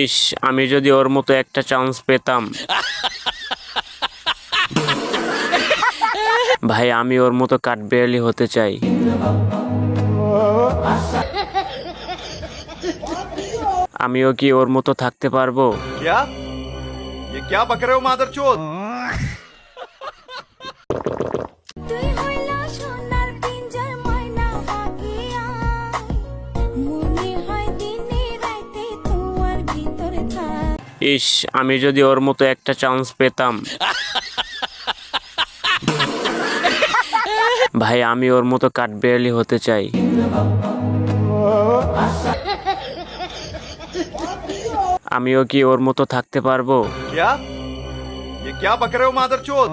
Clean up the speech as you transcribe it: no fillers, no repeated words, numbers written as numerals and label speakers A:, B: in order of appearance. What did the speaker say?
A: ইস, আমি যদি ওর মতো একটা চান্স পেতাম। ভাই, আমি ওর মতো কাঠবিড়ালি হতে চাই। আমিও কি ওর মতো থাকতে পারবো?
B: क्या ये क्या बक रहे हो मादरचोद?
C: তুই হইলা সোনার পিঞ্জর ময়না পাখিয়া মনে হয় দিনে রাতে তোমার ভিতরে থাক
A: ইস, আমি যদি ওর মতো একটা চান্স পেতাম। ভাই, আমি ওর মতো কাঠবিড়ালি হতে চাই। আমিও কি ওর মতো থাকতে পারবো?
B: क्या ये क्या बक रहे हो मादरचोद?